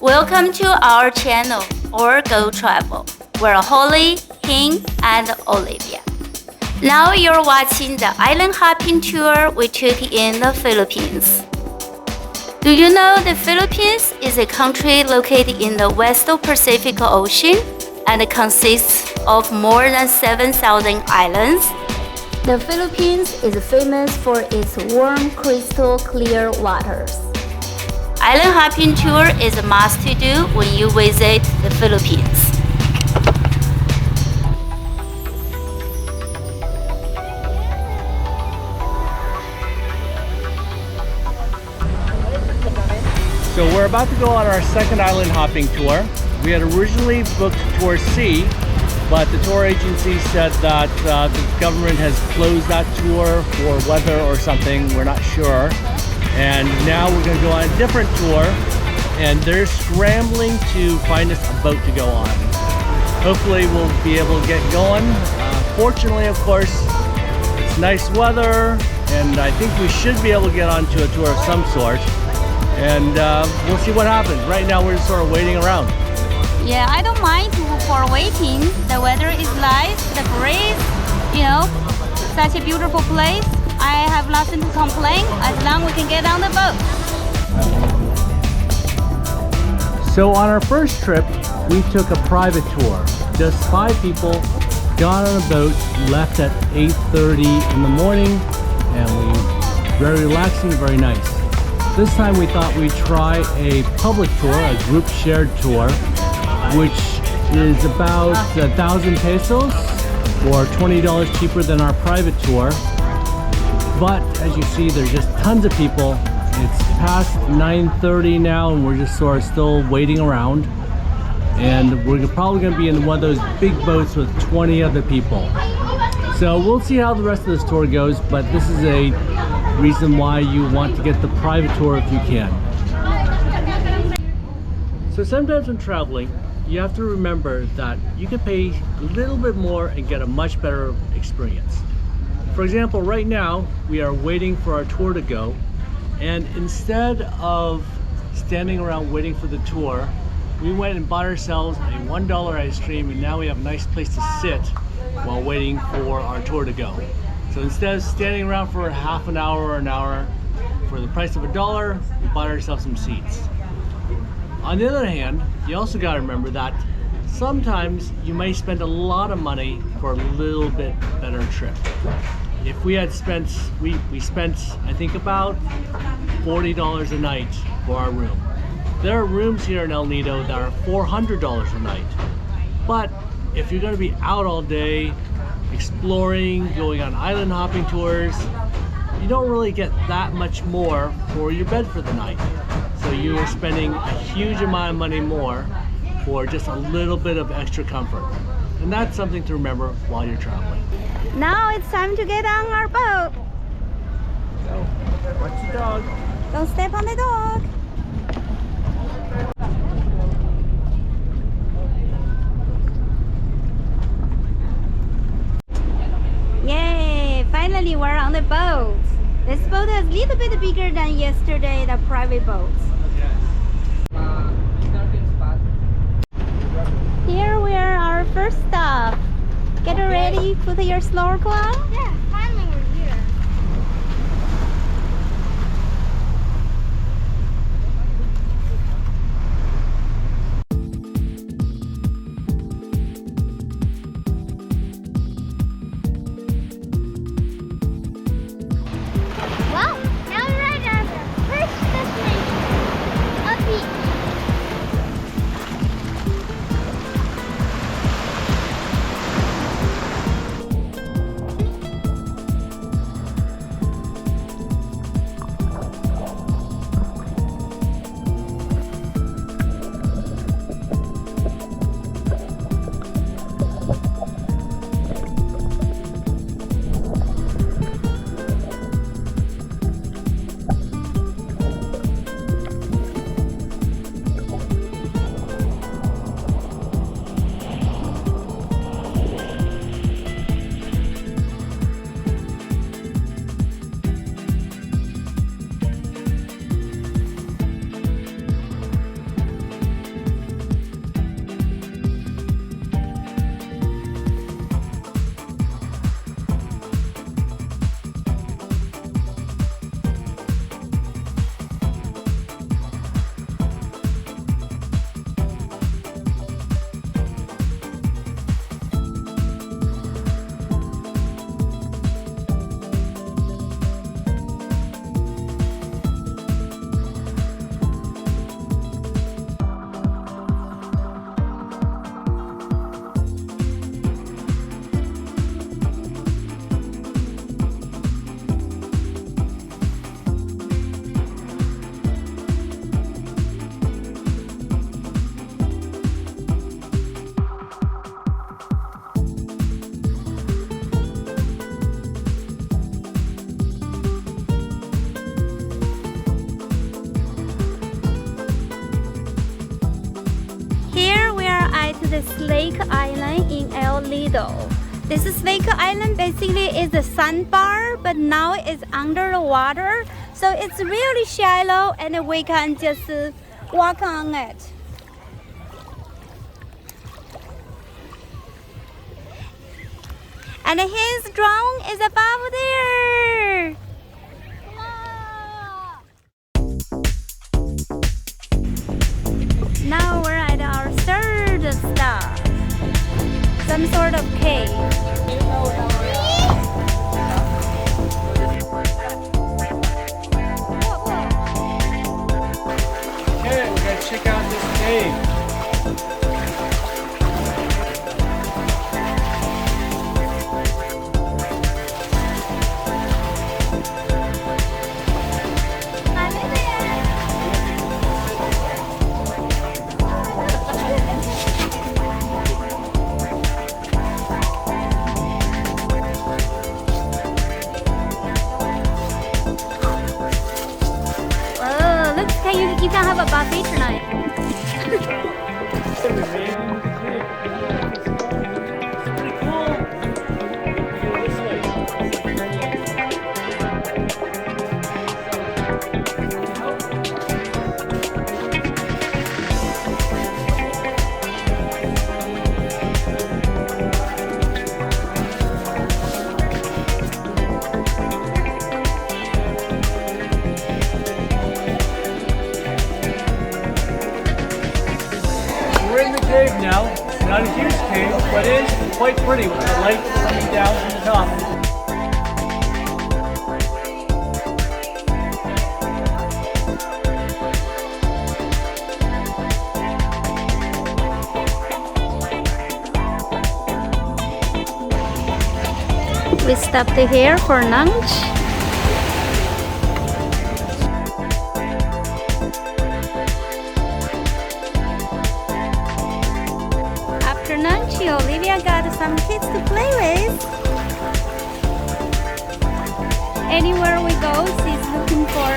Welcome to our channel, or Go Travel. We're Holly, Hing, and Olivia. Now you're watching the island hopping tour we took in the Philippines. Do you know the Philippines is a country located in the West Pacific Ocean and consists of more than 7,000 islands? The Philippines is famous for its warm, crystal clear waters. Island hopping tour is a must to do when you visit the Philippines. So we're about to go on our second island hopping tour. We had originally booked Tour C, but the tour agency said that the government has closed that tour for weather or something, we're not sure. And now we're going to go on a different tour, and they're scrambling to find us a boat to go on. Hopefully we'll be able to get going. Fortunately, of course, it's nice weather, and I think we should be able to get onto a tour of some sort. And we'll see what happens. Right now we're just sort of waiting around. Yeah, I don't mind for waiting. The weather is nice, the breeze, such a beautiful place. I have nothing to complain as long as we can get on the boat. So on our first trip, we took a private tour. Just 5 people got on a boat, left at 8:30 in the morning, and very relaxing, very nice. This time we thought we'd try a public tour, a group shared tour, which is about 1,000 pesos or $20 cheaper than our private tour. But as you see, there's just tons of people. It's past 9:30 now, and we're just sort of still waiting around. And we're probably going to be in one of those big boats with 20 other people. So we'll see how the rest of this tour goes, but this is a reason why you want to get the private tour if you can. So sometimes when traveling, you have to remember that you can pay a little bit more and get a much better experience. For example, right now we are waiting for our tour to go, and instead of standing around waiting for the tour, we went and bought ourselves a $1 ice cream, and now we have a nice place to sit while waiting for our tour to go. So instead of standing around for half an hour or an hour, for the price of $1, we bought ourselves some seats. On the other hand, you also got to remember that sometimes you may spend a lot of money for a little bit better trip. If we had spent, we spent I think about $40 a night for our room. There are rooms here in El Nido that are $400 a night. But if you're going to be out all day, exploring, going on island hopping tours, you don't really get that much more for your bed for the night. So you are spending a huge amount of money more for just a little bit of extra comfort. And that's something to remember while you're traveling. Now it's time to get on our boat. So, watch the dog. Don't step on the dog. Yay! Finally we're on the boat. This boat is a little bit bigger than yesterday, the private boat. Here we are, our first stop. Get ready, put your snorkel on. Yeah, finally we're here. Well, now we're at our first destination, a beach. to this Lake Island in El Lido. This is Lake Island basically is a sandbar, but now it's under the water. So it's really shallow and we can just walk on it. And his drone is above there. Now we're at our third stop. Some sort of cave. Okay, we're gonna check out this cave. You can have a buffet tonight. We're in the cave now. It's not a huge cave, but it is quite pretty with the light coming down from the top. We stopped here for lunch. After lunch, Olivia got some kids to play with. Anywhere we go, she's looking for,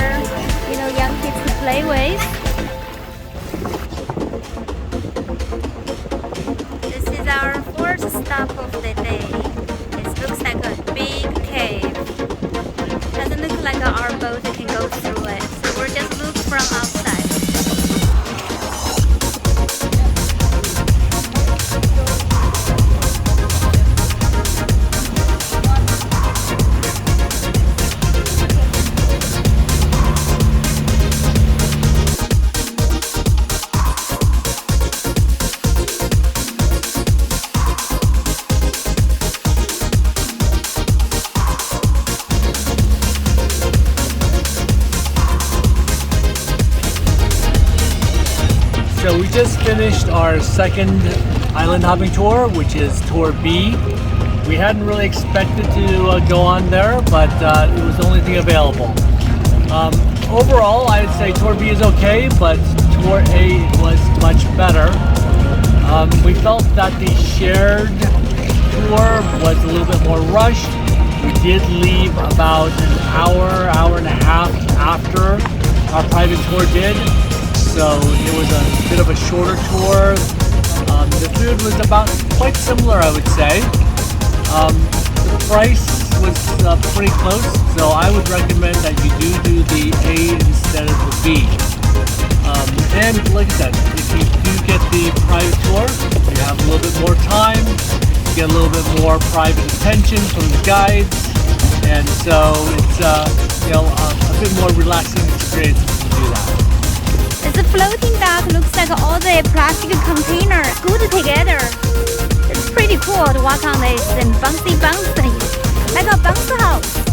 young kids to play with. This is our fourth stop of the day. It looks like a big cave. Doesn't look like our boat can go through it. So we're just looking from outside. So we just finished our second island hopping tour, which is Tour B. We hadn't really expected to go on there, but it was the only thing available. Overall, I'd say Tour B is okay, but Tour A was much better. We felt that the shared tour was a little bit more rushed. We did leave about an hour and a half after our private tour did. So it was a bit of a shorter tour. The food was about quite similar, I would say. The price was pretty close, so I would recommend that you do the A instead of the B. And like I said, if you do get the private tour, you have a little bit more time, you get a little bit more private attention from the guides, and so it's a bit more relaxing experience if you do that. The floating dock looks like all the plastic containers glued together. It's pretty cool to walk on this and bouncy, like a bounce house.